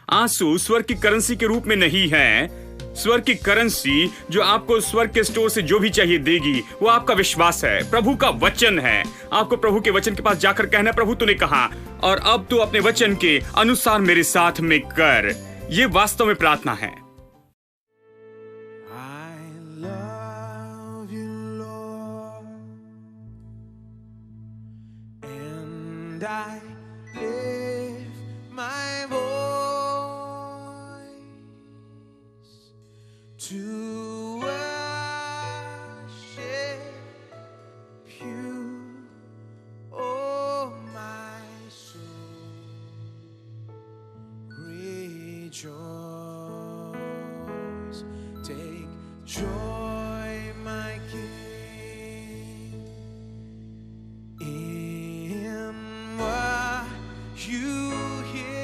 आंसू स्वर्ग की करेंसी के रूप में नहीं है। स्वर्ग की करेंसी जो आपको स्वर्ग के स्टोर से जो भी चाहिए देगी वो आपका विश्वास है, प्रभु का वचन है। आपको प्रभु के वचन के पास जाकर कहना, प्रभु तूने कहा और अब तू अपने वचन के अनुसार मेरे साथ में कर। ये वास्तव में प्रार्थना है। I lift my voice to worship you, oh my soul, rejoice, take joy, my King, in what you hear.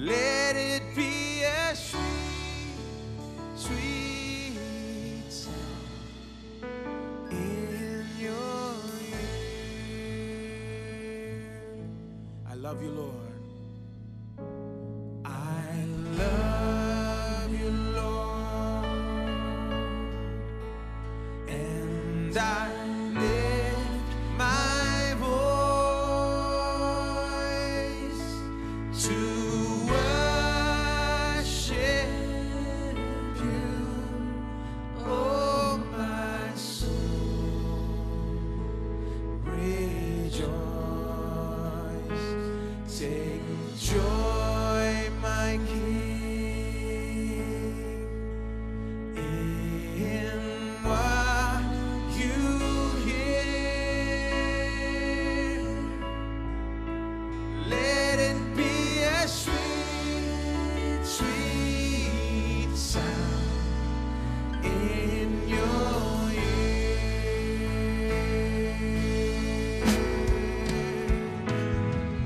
Let it be a sweet, sweet sound in your ear. I love you, Lord. I love you, Lord, and I lift my voice to worship you, oh my soul, rejoice, take joy, my King, in what you hear. Let it be a sweet, sweet sound in your ear.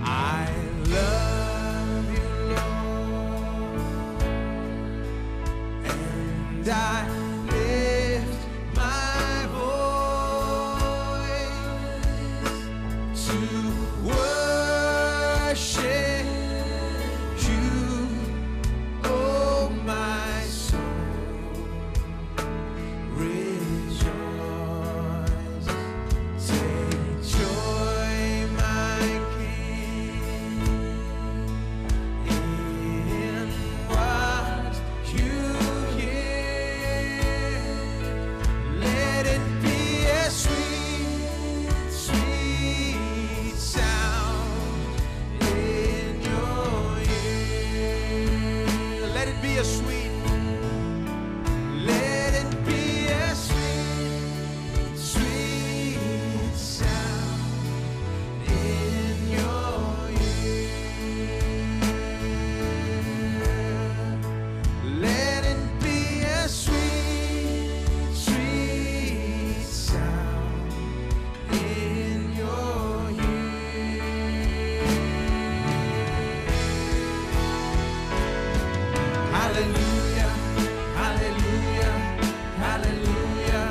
I love you, Lord, and I lift my voice to worship you, oh my soul, rejoice, take joy, my King, in what you hear. Let it be a sweet, sweet sound in your ear. Let it be a sweet, let it be a sweet, sweet sound in your ear. Let it be a sweet, sweet sound in your ear. Hallelujah, hallelujah, hallelujah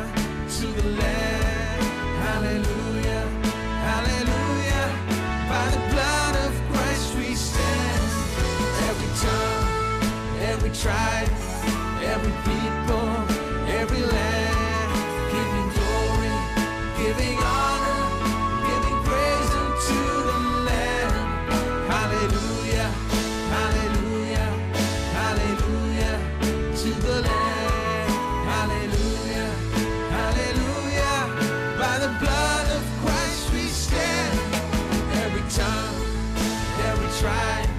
to the Lamb. Hallelujah, hallelujah. By the blood of Christ we stand. Every tongue, every tribe, every people, every land, giving glory, giving honor, giving praise unto the Lamb. Hallelujah, hallelujah, hallelujah to the Lamb. Hallelujah, hallelujah. By the blood of Christ we stand. Every tongue, every tribe,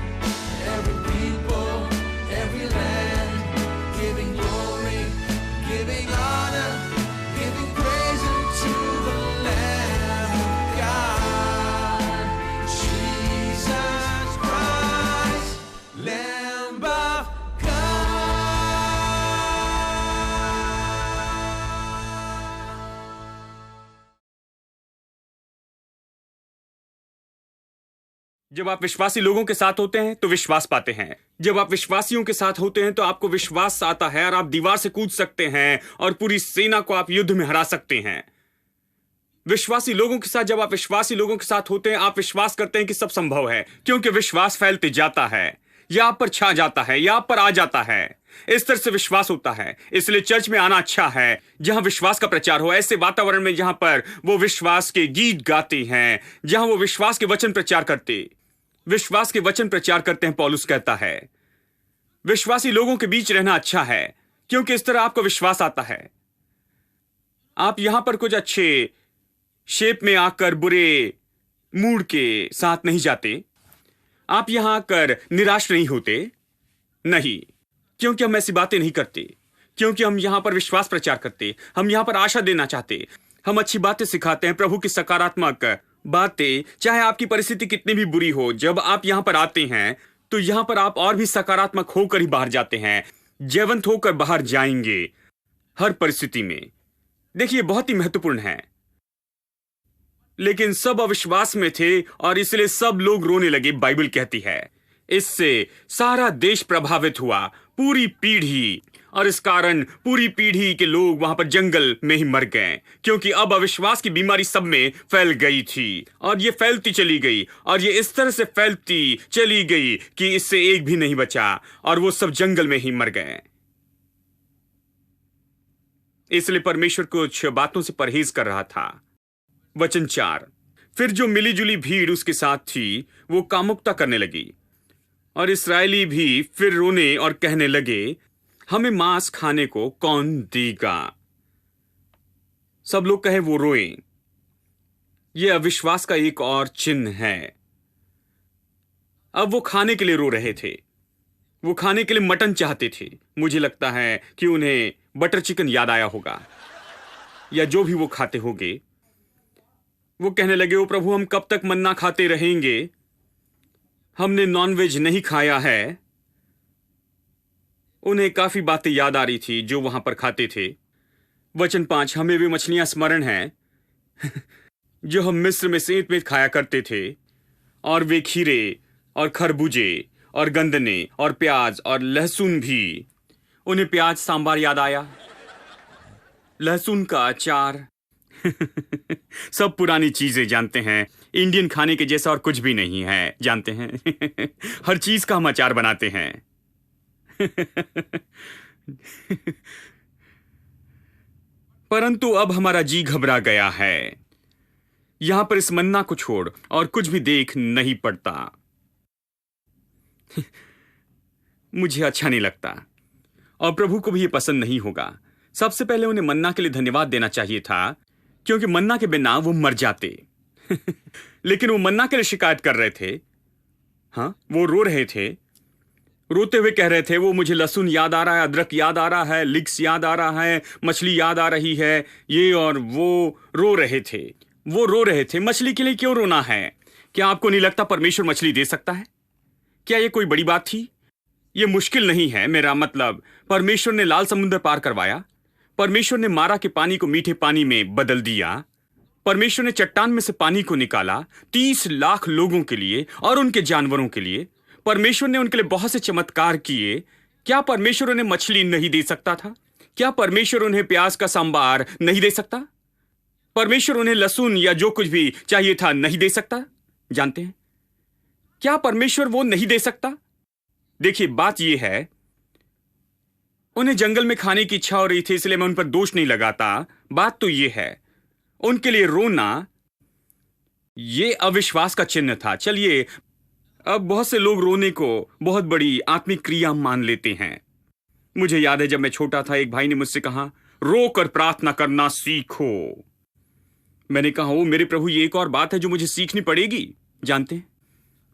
every people, every land, giving glory, giving honor, giving praise unto the Lamb of God, Jesus Christ, Lamb of जब आप विश्वासी लोगों के साथ होते हैं तो विश्वास पाते हैं। जब आप विश्वासियों के साथ होते हैं तो आपको विश्वास आता है और आप दीवार से कूद सकते हैं और पूरी सेना को आप युद्ध में हरा सकते हैं। विश्वासी लोगों के साथ, जब आप विश्वासी लोगों के साथ होते हैं, आप विश्वास करते हैं कि सब संभव है, क्योंकि विश्वास फैलते जाता है, यह आप पर छा जाता है, यह आप पर आ जाता है। इस तरह से विश्वास होता है। इसलिए चर्च में आना अच्छा है, जहां विश्वास का प्रचार हो, ऐसे वातावरण में जहां पर वो विश्वास के गीत गाते हैं, जहां वो विश्वास के वचन प्रचार करते हैं। पौलुस कहता है विश्वासी लोगों के बीच रहना अच्छा है, क्योंकि इस तरह आपको विश्वास आता है। आप यहां पर कुछ अच्छे शेप में आकर बुरे मूड के साथ नहीं जाते। आप यहां आकर निराश नहीं होते, नहीं, क्योंकि हम ऐसी बातें नहीं करते, क्योंकि हम यहां पर विश्वास प्रचार करते, हम यहां पर आशा देना चाहते, हम अच्छी बातें सिखाते हैं, प्रभु की सकारात्मक बातें। चाहे आपकी परिस्थिति कितनी भी बुरी हो, जब आप यहां पर आते हैं तो यहां पर आप और भी सकारात्मक होकर ही बाहर जाते हैं, जयवंत होकर बाहर जाएंगे हर परिस्थिति में। देखिए, बहुत ही महत्वपूर्ण है। लेकिन सब अविश्वास में थे और इसलिए सब लोग रोने लगे, बाइबल कहती है। इससे सारा देश प्रभावित हुआ, पूरी पीढ़ी, और इस कारण पूरी पीढ़ी के लोग वहां पर जंगल में ही मर गए, क्योंकि अब अविश्वास की बीमारी सब में फैल गई थी और ये फैलती चली गई, और ये इस तरह से फैलती चली गई कि इससे एक भी नहीं बचा और वो सब जंगल में ही मर गए। इसलिए परमेश्वर कुछ बातों से परहेज कर रहा था। वचन 4, फिर जो मिलीजुली भीड़ उसके साथ थी वो कामुकता करने लगी, और इस्राएली भी फिर रोने और कहने लगे, हमें मांस खाने को कौन देगा। सब लोग कहे वो रोए। यह अविश्वास का एक और चिन्ह है। अब वो खाने के लिए रो रहे थे, वो खाने के लिए मटन चाहते थे। मुझे लगता है कि उन्हें बटर चिकन याद आया होगा, या जो भी वो खाते होंगे। वो कहने लगे, ओ प्रभु, हम कब तक मन्ना खाते रहेंगे, हमने नॉनवेज नहीं खाया है। उन्हें काफी बातें याद आ रही थी जो वहां पर खाते थे। वचन 5, हमें वे मछलियां स्मरण हैं जो हम मिस्र में सेंत में खाया करते थे, और वे खीरे और खरबूजे और गंदने और प्याज और लहसुन भी। उन्हें प्याज सांबार याद आया, लहसुन का अचार सब पुरानी चीजें, जानते हैं, इंडियन खाने के जैसा और कुछ भी नहीं है, जानते हैं हर चीज का हम अचार बनाते हैं परंतु अब हमारा जी घबरा गया है। यहां पर इस मन्ना को छोड़ और कुछ भी देख नहीं पड़ता मुझे अच्छा नहीं लगता, और प्रभु को भी यह पसंद नहीं होगा। सबसे पहले उन्हें मन्ना के लिए धन्यवाद देना चाहिए था, क्योंकि मन्ना के बिना वो मर जाते लेकिन वो मन्ना के लिए शिकायत कर रहे थे। हाँ, वो रो रहे थे, रोते हुए कह रहे थे, वो मुझे लहसुन याद आ रहा है, अदरक याद आ रहा है, लिक्स याद आ रहा है, मछली याद आ रही है, ये और वो रो रहे थे। वो रो रहे थे। मछली के लिए क्यों रोना है? क्या आपको नहीं लगता परमेश्वर मछली दे सकता है? क्या ये कोई बड़ी बात थी? ये मुश्किल नहीं है। मेरा मतलब, परमेश्वर ने लाल समुद्र पार करवाया, परमेश्वर ने मारा के पानी को मीठे पानी में बदल दिया, परमेश्वर ने चट्टान में से पानी को निकाला 30 लाख लोगों के लिए और उनके जानवरों के लिए। परमेश्वर ने उनके लिए बहुत से चमत्कार किए। क्या परमेश्वर उन्हें मछली नहीं दे सकता था? क्या परमेश्वर उन्हें प्याज का सांबार नहीं दे सकता? परमेश्वर उन्हें लहसुन या जो कुछ भी चाहिए था नहीं दे सकता? जानते हैं, क्या परमेश्वर वो नहीं दे सकता? देखिए, बात यह है, उन्हें जंगल में खाने की इच्छा हो रही थी, इसलिए मैं उन पर दोष नहीं लगाता। बात तो यह है, उनके लिए रोना यह अविश्वास का चिन्ह था। चलिए, अब बहुत से लोग रोने को बहुत बड़ी आत्मिक क्रिया मान लेते हैं। मुझे याद है, जब मैं छोटा था, एक भाई ने मुझसे कहा, रोकर प्रार्थना करना सीखो। मैंने कहा, ओ मेरे प्रभु, ये एक और बात है जो मुझे सीखनी पड़ेगी। जानते हैं,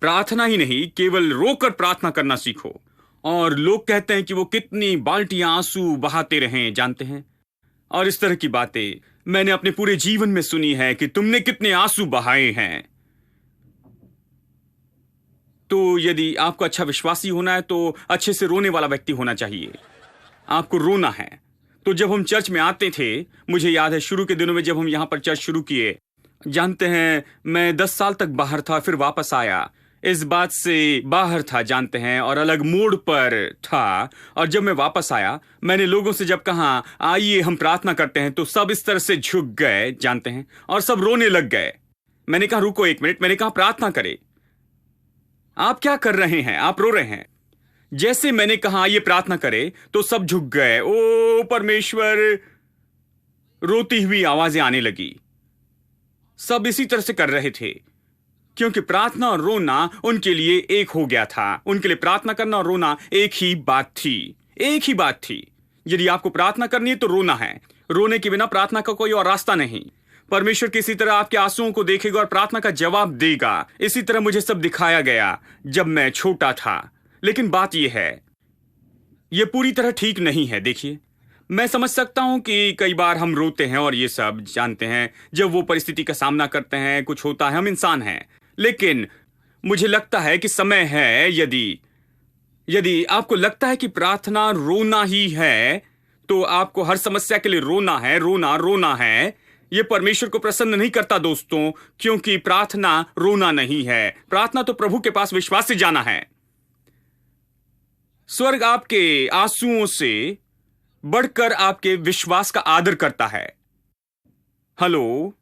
प्रार्थना ही नहीं, केवल रोकर प्रार्थना करना सीखो। और लोग कहते हैं कि वो कितनी बाल्टियां आंसू बहाते रहें, जानते हैं, और इस तरह की बातें मैंने अपने पूरे जीवन में सुनी है कि तुमने कितने आंसू बहाए हैं। तो यदि आपको अच्छा विश्वासी होना है तो अच्छे से रोने वाला व्यक्ति होना चाहिए। आपको रोना है। तो जब हम चर्च में आते थे, मुझे याद है शुरू के दिनों में जब हम यहां पर चर्च शुरू किए, जानते हैं, मैं 10 साल तक बाहर था, फिर वापस आया। इस बात से बाहर था, जानते हैं, और अलग मोड़ पर था। और जब मैं वापस आया, मैंने लोगों से जब कहा आइए हम प्रार्थना करते हैं, तो सब इस तरह से झुक गए, जानते हैं, और सब रोने लग गए। मैंने कहा रुको एक मिनट, मैंने कहा प्रार्थना करें। आप क्या कर रहे हैं? आप रो रहे हैं। जैसे मैंने कहा आइए प्रार्थना करें, तो सब झुक गए। ओ परमेश्वर, रोती हुई आवाजें आने लगी। सब इसी तरह से कर रहे थे, क्योंकि प्रार्थना और रोना उनके लिए एक हो गया था। उनके लिए प्रार्थना करना और रोना एक ही बात थी, एक ही बात थी। यदि आपको प्रार्थना करनी है तो रोना है। रोने के बिना प्रार्थना का कोई और रास्ता नहीं। परमेश्वर किसी तरह आपके आंसुओं को देखेगा और प्रार्थना का जवाब देगा। इसी तरह मुझे सब दिखाया गया जब मैं छोटा था। लेकिन बात यह है, यह पूरी तरह ठीक नहीं है। देखिए, मैं समझ सकता हूं कि कई बार हम रोते हैं और ये सब, जानते हैं, जब वो परिस्थिति का सामना करते हैं, कुछ होता है, हम इंसान हैं। लेकिन मुझे लगता है कि समय है, यदि आपको लगता है कि प्रार्थना रोना ही है, तो आपको हर समस्या के लिए रोना है, रोना है। यह परमेश्वर को प्रसन्न नहीं करता दोस्तों, क्योंकि प्रार्थना रोना नहीं है। प्रार्थना तो प्रभु के पास विश्वास से जाना है। स्वर्ग आपके आंसुओं से बढ़कर आपके विश्वास का आदर करता है। हेलो,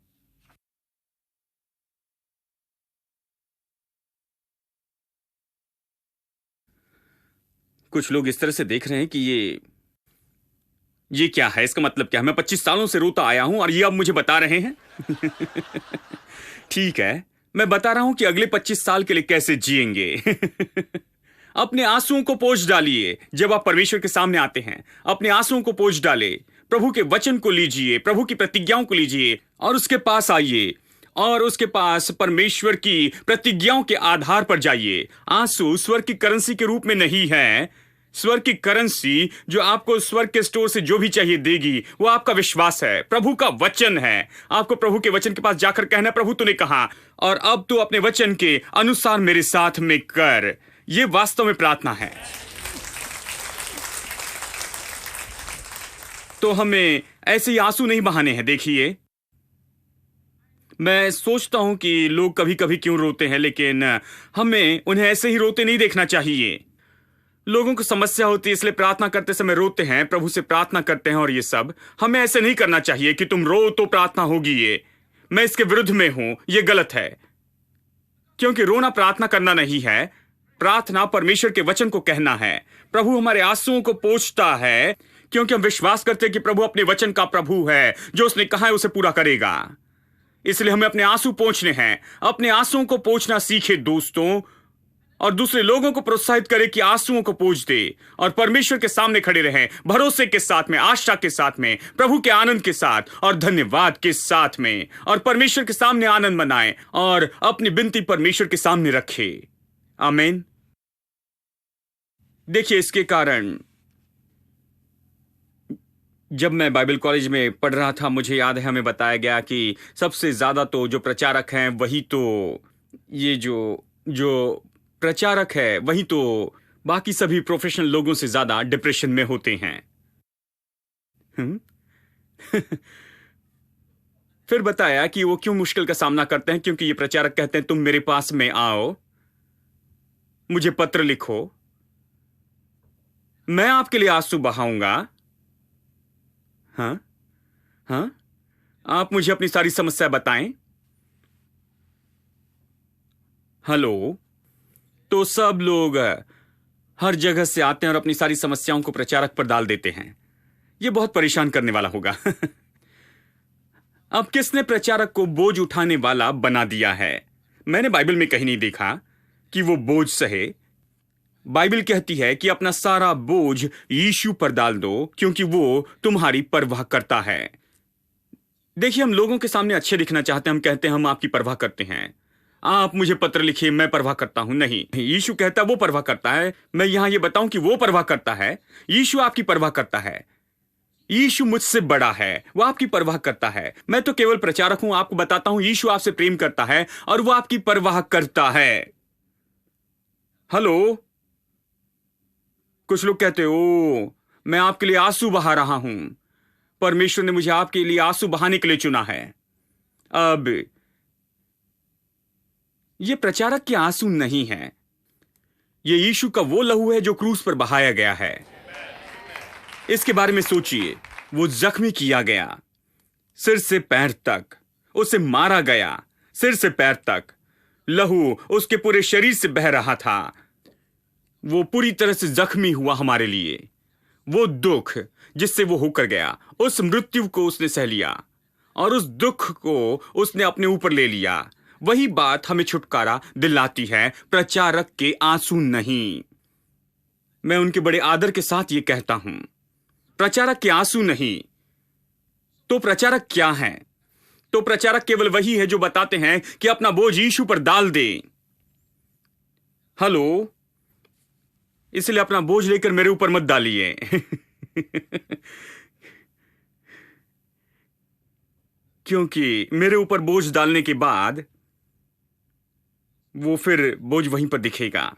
कुछ लोग इस तरह से देख रहे हैं कि ये क्या है, इसका मतलब क्या है? मैं 25 सालों से रोता आया हूं और ये अब मुझे बता रहे हैं। ठीक है, मैं बता रहा हूं कि अगले 25 साल के लिए कैसे जिएंगे। अपने आंसुओं को पोंछ डालिए। जब आप परमेश्वर के सामने आते हैं, अपने आंसुओं को पोंछ डाले। प्रभु के वचन को लीजिए, प्रभु की प्रतिज्ञाओं को लीजिए और उसके पास आइए, और उसके पास परमेश्वर की प्रतिज्ञाओं के आधार पर जाइए। आंसू स्वर्ग की करेंसी के रूप में नहीं है। स्वर्ग की करेंसी जो आपको स्वर्ग के स्टोर से जो भी चाहिए देगी, वो आपका विश्वास है, प्रभु का वचन है। आपको प्रभु के वचन के पास जाकर कहना, प्रभु तूने कहा और अब तू अपने वचन के अनुसार मेरे साथ में कर। ये वास्तव में प्रार्थना है। तो हमें ऐसे ही आंसू नहीं बहाने हैं। देखिए, मैं सोचता हूं कि लोग कभी कभी क्यों रोते हैं, लेकिन हमें उन्हें ऐसे ही रोते नहीं देखना चाहिए। लोगों को समस्या होती है, इसलिए प्रार्थना करते समय रोते हैं, प्रभु से प्रार्थना करते हैं और ये सब। हमें ऐसे नहीं करना चाहिए कि तुम रो तो प्रार्थना होगी। ये मैं इसके विरुद्ध में हूं, ये गलत है। क्योंकि रोना प्रार्थना करना नहीं है। प्रार्थना परमेश्वर के वचन को कहना है। प्रभु हमारे आंसुओं को पोंछता है, क्योंकि हम विश्वास करते हैं कि प्रभु अपने वचन का प्रभु है। जो उसने कहा है उसे पूरा करेगा। इसलिए हमें अपने आंसू पोंछने हैं। अपने आंसुओं को पोंछना सीखे दोस्तों, और दूसरे लोगों को प्रोत्साहित करें कि आंसुओं को पोंछ दे और परमेश्वर के सामने खड़े रहें, भरोसे के साथ में, आशा के साथ में, प्रभु के आनंद के साथ और धन्यवाद के साथ में, और परमेश्वर के सामने आनंद मनाएं और अपनी विनती परमेश्वर के सामने रखें। आमीन। देखिए, इसके कारण जब मैं बाइबल कॉलेज में पढ़ रहा था, मुझे याद है हमें बताया गया कि सबसे ज्यादा तो जो प्रचारक हैं वही तो ये जो प्रचारक है वही तो बाकी सभी प्रोफेशनल लोगों से ज्यादा डिप्रेशन में होते हैं। फिर बताया कि वो क्यों मुश्किल का सामना करते हैं, क्योंकि ये प्रचारक कहते हैं तुम मेरे पास में आओ, मुझे पत्र लिखो, मैं आपके लिए आंसू बहाऊंगा। हाँ, आप मुझे अपनी सारी समस्या बताएं। हेलो, तो सब लोग हर जगह से आते हैं और अपनी सारी समस्याओं को प्रचारक पर डाल देते हैं। यह बहुत परेशान करने वाला होगा। अब किसने प्रचारक को बोझ उठाने वाला बना दिया है? मैंने बाइबल में कहीं नहीं देखा कि वो बोझ सहे। बाइबल कहती है कि अपना सारा बोझ यीशु पर डाल दो, क्योंकि वो तुम्हारी परवाह करता है। देखिए, हम लोगों के सामने अच्छे दिखना चाहते हैं। हम कहते हैं हम आपकी परवाह करते हैं, आप मुझे पत्र लिखिए, मैं परवाह करता हूं। नहीं, यीशु कहता है वो परवाह करता है। मैं यहां ये बताऊं कि वो परवाह करता है। यीशु आपकी परवाह करता है। यीशु मुझसे बड़ा है, वो आपकी परवाह करता है। मैं तो केवल प्रचारक हूं, आपको बताता हूं यीशु आपसे प्रेम करता है और वो आपकी परवाह करता है। हेलो, कुछ लोग कहते हो मैं आपके लिए आंसू बहा रहा हूं। परमेश्वर ने मुझे आपके लिए आंसू बहाने के लिए चुना है। अब ये प्रचारक के आंसू नहीं हैं। ये यीशु का वो लहू है जो क्रूस पर बहाया गया है। इसके बारे में सोचिए। वो जख्मी किया गया सिर से पैर तक, उसे मारा गया सिर से पैर तक, लहू उसके पूरे शरीर से बह रहा था। वो पूरी तरह से जख्मी हुआ हमारे लिए। वो दुख जिससे वो होकर गया, उस मृत्यु को उसने सह लिया और उस दुख को उसने अपने ऊपर ले लिया। वही बात हमें छुटकारा दिलाती है, प्रचारक के आंसू नहीं। मैं उनके बड़े आदर के साथ ये कहता हूं, प्रचारक के आंसू नहीं। तो प्रचारक क्या है? तो प्रचारक केवल वही है जो बताते हैं कि अपना बोझ यीशु पर डाल दे। हेलो, इसलिए अपना बोझ लेकर मेरे ऊपर मत डालिए। क्योंकि मेरे ऊपर बोझ डालने के बाद वो फिर बोझ वहीं पर दिखेगा।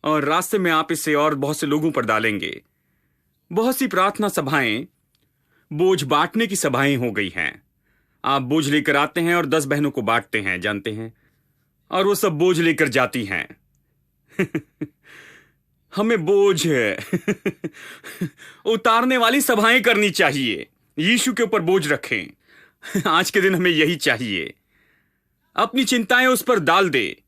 और रास्ते में आप इसे और बहुत से लोगों पर डालेंगे। बहुत सी प्रार्थना सभाएं बोझ बांटने की सभाएं हो गई हैं। आप बोझ लेकर आते हैं और 10 बहनों को बांटते हैं, जानते हैं, और वो सब बोझ लेकर जाती हैं। हमें बोझ उतारने वाली सभाएं करनी चाहिए। यीशु के ऊपर बोझ रखें। आज के दिन हमें यही चाहिए। अपनी चिंताएं उस पर डाल दे।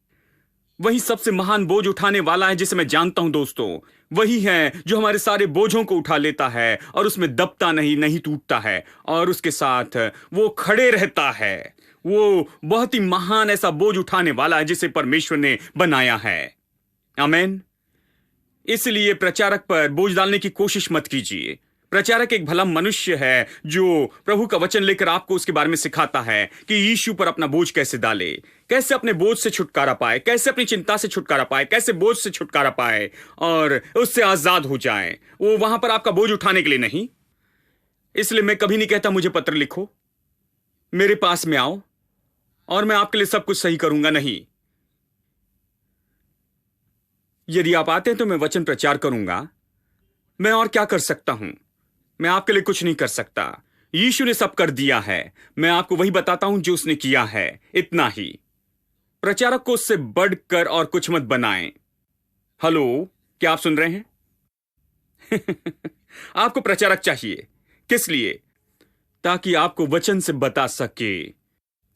वही सबसे महान बोझ उठाने वाला है जिसे मैं जानता हूं दोस्तों। वही है जो हमारे सारे बोझों को उठा लेता है और उसमें दबता नहीं टूटता है, और उसके साथ वो खड़े रहता है। वो बहुत ही महान ऐसा बोझ उठाने वाला है जिसे परमेश्वर ने बनाया है। आमीन। इसलिए प्रचारक पर बोझ डालने की कोशिश मत कीजिए। प्रचारक एक भला मनुष्य है जो प्रभु का वचन लेकर आपको उसके बारे में सिखाता है कि यीशु पर अपना बोझ कैसे डाले, कैसे अपने बोझ से छुटकारा पाए, कैसे अपनी चिंता से छुटकारा पाए, कैसे बोझ से छुटकारा पाए और उससे आजाद हो जाए। वो वहां पर आपका बोझ उठाने के लिए नहीं। इसलिए मैं कभी नहीं कहता मुझे पत्र लिखो, मेरे पास में आओ और मैं आपके लिए सब कुछ सही करूंगा। नहीं, यदि आप आते हैं तो मैं वचन प्रचार करूंगा। मैं और क्या कर सकता हूं? मैं आपके लिए कुछ नहीं कर सकता। यीशु ने सब कर दिया है। मैं आपको वही बताता हूं जो उसने किया है, इतना ही। प्रचारक को उससे बढ़कर और कुछ मत बनाएं। हेलो, क्या आप सुन रहे हैं? आपको प्रचारक चाहिए। किस लिए? ताकि आपको वचन से बता सके,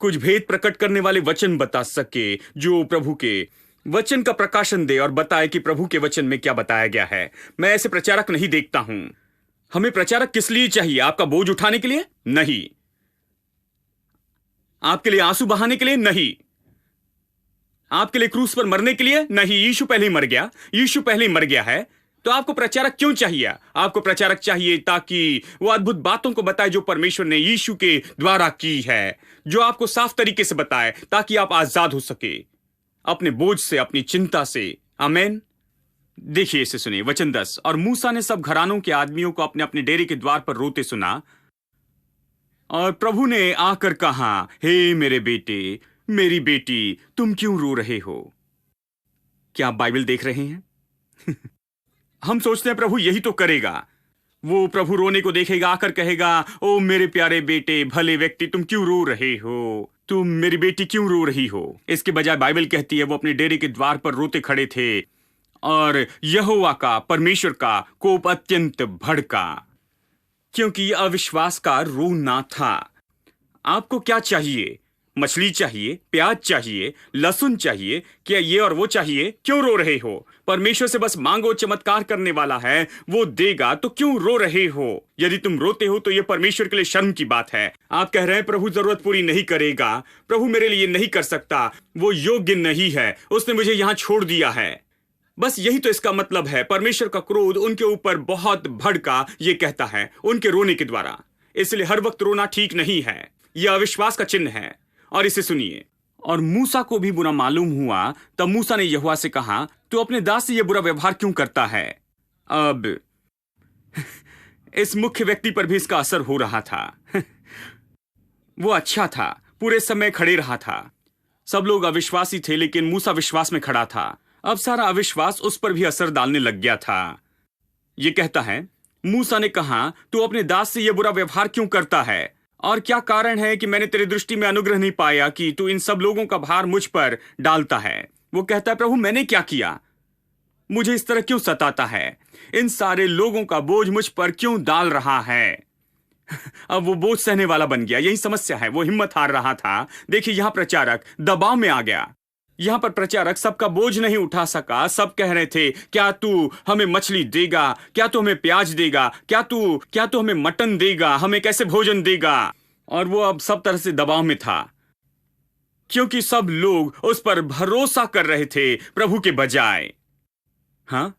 कुछ भेद प्रकट करने वाले वचन बता सके, जो प्रभु के वचन का प्रकाशन दे और बताए कि प्रभु के वचन में क्या बताया गया है। मैं ऐसे प्रचारक नहीं देखता हूं। हमें प्रचारक किस लिए चाहिए? आपका बोझ उठाने के लिए नहीं, आपके लिए आंसू बहाने के लिए नहीं, आपके लिए क्रूस पर मरने के लिए नहीं। यीशु पहले ही मर गया। यीशु पहले ही मर गया है। तो आपको प्रचारक क्यों चाहिए? आपको प्रचारक चाहिए ताकि वो अद्भुत बातों को बताए जो परमेश्वर ने यीशु के द्वारा की है, जो आपको साफ तरीके से बताए, ताकि आप आजाद हो सके अपने बोझ से, अपनी चिंता से। आमीन। देखिए, इसे सुनिए, वचन 10। और मूसा ने सब घरानों के आदमियों को अपने अपने डेरे के द्वार पर रोते सुना, और प्रभु ने आकर कहा, हे मेरे बेटे, मेरी बेटी, तुम क्यों रो रहे हो? क्या आप बाइबल देख रहे हैं? हम सोचते हैं प्रभु यही तो करेगा। वो प्रभु रोने को देखेगा, आकर कहेगा, ओ मेरे प्यारे बेटे, भले व्यक्ति, तुम क्यों रो रहे हो? तुम मेरी बेटी क्यों रो रही हो? इसके बजाय बाइबल कहती है वो अपने डेरे के द्वार पर रोते खड़े थे, और यहोवा का, परमेश्वर का कोप अत्यंत भड़का, क्योंकि अविश्वास का रोना था। आपको क्या चाहिए? मछली चाहिए, प्याज चाहिए, लहसुन चाहिए, क्या ये और वो चाहिए? क्यों रो रहे हो? परमेश्वर से बस मांगो, चमत्कार करने वाला है, वो देगा। तो क्यों रो रहे हो? यदि तुम रोते हो तो ये परमेश्वर के लिए शर्म की बात है। आप कह रहे हैं प्रभु जरूरत पूरी नहीं करेगा, प्रभु मेरे लिए नहीं कर सकता, वो योग्य नहीं है, उसने मुझे यहां छोड़ दिया है। बस यही तो इसका मतलब है। परमेश्वर का क्रोध उनके ऊपर बहुत भड़का, ये कहता है, उनके रोने के द्वारा। इसलिए हर वक्त रोना ठीक नहीं है। यह अविश्वास का चिन्ह है। और इसे सुनिए, और मूसा को भी बुरा मालूम हुआ। तब मूसा ने यहोवा से कहा, तू अपने दास से यह बुरा व्यवहार क्यों करता है? अब इस मुख्य व्यक्ति पर भी इसका असर हो रहा था। वो अच्छा था, पूरे समय खड़े रहा था। सब लोग अविश्वासी थे, लेकिन मूसा विश्वास में खड़ा था। अब सारा अविश्वास उस पर भी असर डालने लग गया था। ये कहता है, मूसा ने कहा, तू अपने दास से यह बुरा व्यवहार क्यों करता है? और क्या कारण है कि मैंने तेरी दृष्टि में अनुग्रह नहीं पाया कि तू इन सब लोगों का भार मुझ पर डालता है? वो कहता है, प्रभु मैंने क्या किया? मुझे इस तरह क्यों सताता है? इन सारे लोगों का बोझ मुझ पर क्यों डाल रहा है? अब वो बोझ सहने वाला बन गया। यही समस्या है। वो हिम्मत हार रहा था। देखिए, यहां प्रचारक दबाव में आ गया। यहां पर प्रचारक सबका बोझ नहीं उठा सका। सब कह रहे थे, क्या तू हमें मछली देगा? क्या तू हमें प्याज देगा? क्या तू हमें मटन देगा? हमें कैसे भोजन देगा? और वो अब सब तरह से दबाव में था, क्योंकि सब लोग उस पर भरोसा कर रहे थे प्रभु के बजाय। हाँ,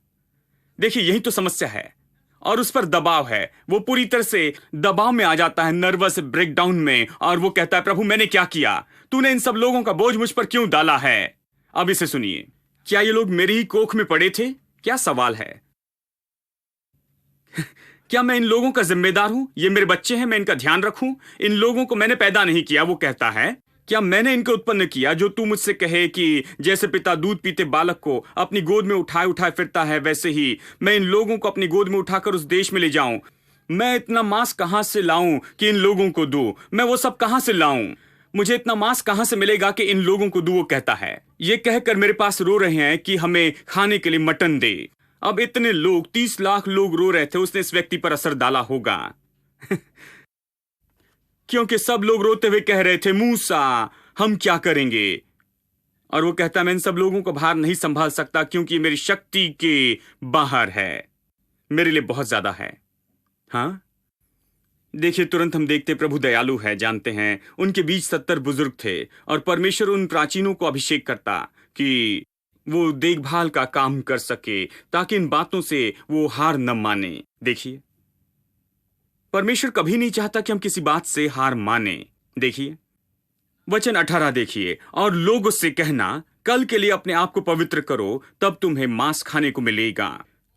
देखिए, यही तो समस्या है। और उस पर दबाव है। वो पूरी तरह से दबाव में आ जाता है, नर्वस ब्रेकडाउन में, और वो कहता है, प्रभु मैंने क्या किया? तूने इन सब लोगों का बोझ मुझ पर क्यों डाला है? अब इसे सुनिए, क्या ये लोग मेरी ही कोख में पड़े थे? क्या सवाल है? क्या मैं इन लोगों का जिम्मेदार हूं? ये मेरे बच्चे हैं, मैं इनका ध्यान रखूं? इन लोगों को मैंने पैदा नहीं किया। वो कहता है, क्या मैंने इनको उत्पन्न किया? जो तू मुझसे कहे कि जैसे पिता दूध पीते बालक को अपनी गोद में उठाए उठाए फिरता है, वैसे ही मैं इन लोगों को अपनी गोद में उठाकर उस देश में ले जाऊं। मैं इतना मांस कहां से लाऊं कि इन लोगों को दूं? मैं वो सब कहां से लाऊं? मुझे इतना मांस कहां से मिलेगा कि इन लोगों को दूं? वो कहता है। ये कहकर मेरे पास रो रहे हैं कि हमें खाने के लिए मटन दे। अब इतने लोग, 30 लाख लोग रो रहे थे। उसने इस व्यक्ति पर असर डाला होगा क्योंकि सब लोग रोते हुए कह रहे थे, मूसा हम क्या करेंगे? और वो कहता है, मैं इन सब लोगों को भार नहीं संभाल सकता, क्योंकि मेरी शक्ति के बाहर है, मेरे लिए बहुत ज्यादा है। हाँ, देखिए, तुरंत हम देखते प्रभु दयालु है। जानते हैं, उनके बीच 70 बुजुर्ग थे, और परमेश्वर उन प्राचीनों को अभिषेक करता कि वो देखभाल का काम कर सके, ताकि इन बातों से वो हार न माने। देखिए, परमेश्वर कभी नहीं चाहता कि हम किसी बात से हार माने। देखिए, वचन 18 देखिए, और लोग उससे कहना, कल के लिए अपने आप को पवित्र करो, तब तुम्हें मांस खाने को मिलेगा,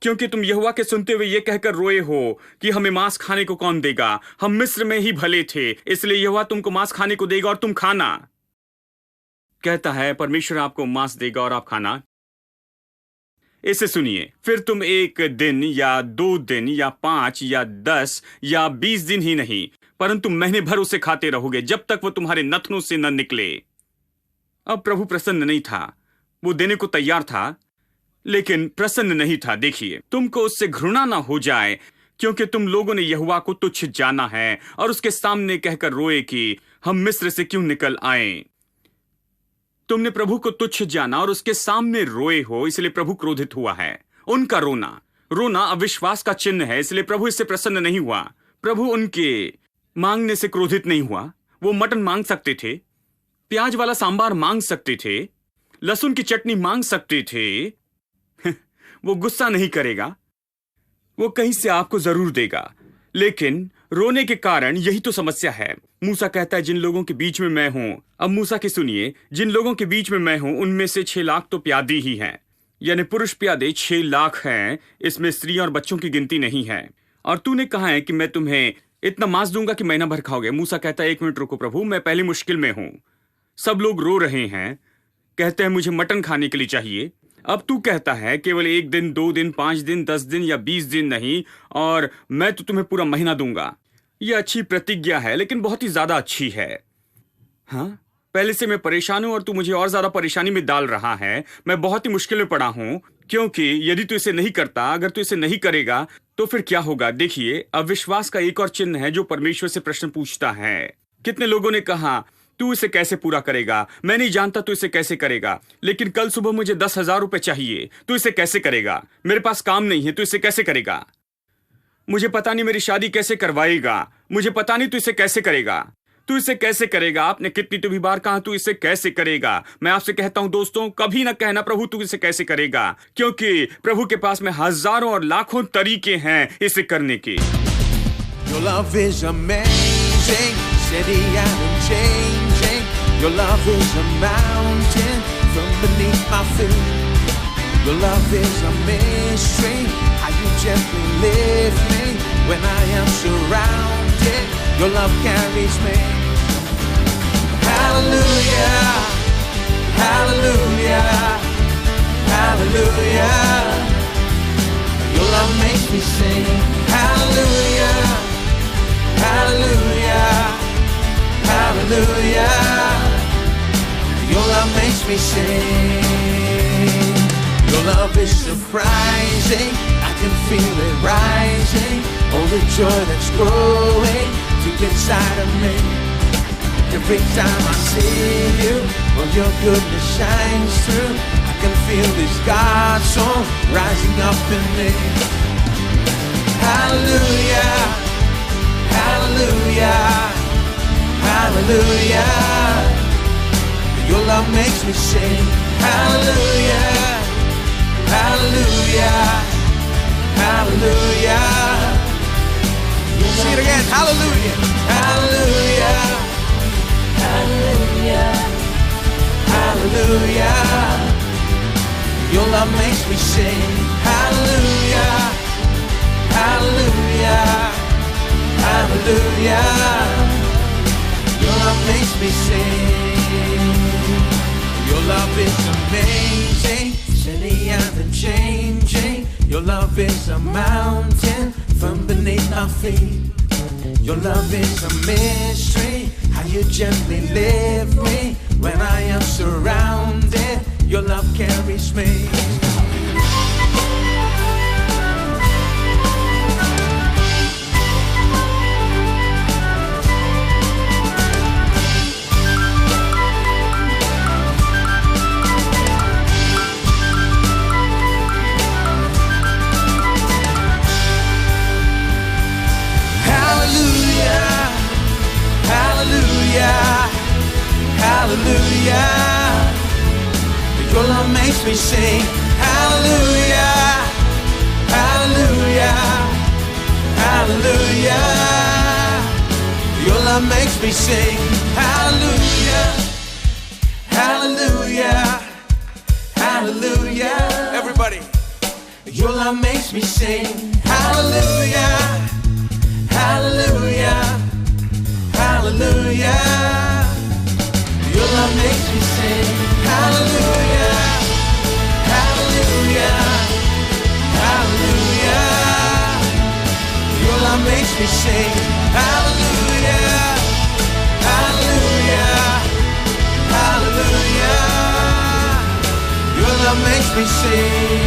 क्योंकि तुम यहोवा के सुनते हुए ये कहकर रोए हो कि हमें मांस खाने को कौन देगा? हम मिस्र में ही भले थे, इसलिए यहोवा तुमको मांस खाने को देगा और तुम खाना। कहता है, परमेश्वर आपको मांस देगा और आप खाना। इसे सुनिए, फिर तुम 1 दिन या 2 दिन या 5 या 10 या 20 दिन ही नहीं, परंतु महीने भर उसे खाते रहोगे, जब तक वो तुम्हारे नथनों से न निकले। अब प्रभु प्रसन्न नहीं था। वो देने को तैयार था, लेकिन प्रसन्न नहीं था। देखिए, तुमको उससे घृणा ना हो जाए, क्योंकि तुम लोगों ने यहोवा को तुच्छ जाना है और उसके सामने कहकर रोए कि हम मिस्र से क्यों निकल आए। तुमने प्रभु को तुच्छ जाना और उसके सामने रोए हो, इसलिए प्रभु क्रोधित हुआ है। उनका रोना अविश्वास का चिन्ह है, इसलिए प्रभु इससे प्रसन्न नहीं हुआ। प्रभु उनके मांगने से क्रोधित नहीं हुआ। वो मटन मांग सकते थे, प्याज वाला सांबार मांग सकते थे, लहसुन की चटनी मांग सकते थे। वो गुस्सा नहीं करेगा, वो कहीं से आपको जरूर देगा। लेकिन रोने के कारण यही तो समस्या है। मूसा कहता है, जिन लोगों के बीच में मैं हूं। अब मूसा की सुनिए, जिन लोगों के बीच में मैं हूं, उनमें से 6 लाख तो प्यादे ही हैं, यानी पुरुष प्यादे 6 लाख हैं। इसमें स्त्रियां और बच्चों की गिनती नहीं है। और तूने कहा है कि मैं तुम्हें इतना मांस दूंगा कि महीना भर खाओगे। मूसा कहता है, 1 मिनट रुको प्रभु, मैं पहली मुश्किल में हूं। सब लोग रो रहे हैं, कहते हैं मुझे मटन खाने के लिए चाहिए। अब तू कहता है केवल 1 दिन, 2 दिन, 5 दिन, 10 दिन या 20 दिन नहीं, और मैं तो तुम्हें पूरा महीना दूंगा। यह अच्छी प्रतिज्ञा है, लेकिन बहुत ही ज्यादा अच्छी है। हाँ, पहले से मैं परेशान हूं और तू मुझे और ज्यादा परेशानी में डाल रहा है। मैं बहुत ही मुश्किल में पड़ा हूं, क्योंकि यदि तू इसे नहीं करता, अगर तू इसे नहीं करेगा, तो फिर क्या होगा? देखिए, अविश्वास का एक और चिन्ह है जो परमेश्वर से प्रश्न पूछता है। कितने लोगों ने कहा, तू इसे कैसे पूरा करेगा? मैं नहीं जानता तू इसे कैसे करेगा, लेकिन कल सुबह मुझे 10,000 रुपए चाहिए। तू इसे कैसे करेगा? मेरे पास काम नहीं है, तू इसे कैसे करेगा? मुझे पता नहीं मेरी शादी कैसे करवाएगा। मुझे पता नहीं तू इसे कैसे करेगा। तू इसे कैसे करेगा? आपने कितनी तो भी बार कहा, तू इसे कैसे करेगा। मैं आपसे कहता हूं दोस्तों, कभी ना कहना प्रभु तू इसे कैसे करेगा, क्योंकि प्रभु के पास में हजारों और लाखों तरीके हैं इसे करने के। Your love is amazing, steady and unchanging. Your love is a mountain from beneath my feet. Your love is a mystery, how you gently lift me when I am surrounded. Your love carries me. Hallelujah, hallelujah, hallelujah. Your love makes me sing. Hallelujah, hallelujah, hallelujah. Your love makes me sing. Your love is surprising, I can feel it rising. Oh, the joy that's growing deep inside of me. Every time I see you, oh, your goodness shines through. I can feel this God song rising up in me. Hallelujah, hallelujah, hallelujah. Your love makes me sing. Hallelujah, hallelujah, hallelujah. Sing it again. Hallelujah, hallelujah, hallelujah, hallelujah. Your love makes me sing. Hallelujah, hallelujah, hallelujah. Your love makes me sing. Your love is amazing, steady and unchanging. Your love is a mountain from beneath our feet. Your love is a mystery, how you gently lift me when I am surrounded. Your love carries me. Hallelujah, your love makes me sing. Hallelujah, hallelujah, hallelujah. Your love makes me sing. Hallelujah, hallelujah, hallelujah. Everybody, your love makes me sing. Hallelujah, hallelujah, hallelujah. Your love makes me sing. Hallelujah, hallelujah, hallelujah. Your love makes me sing. Hallelujah, hallelujah, hallelujah. Your love makes me sing.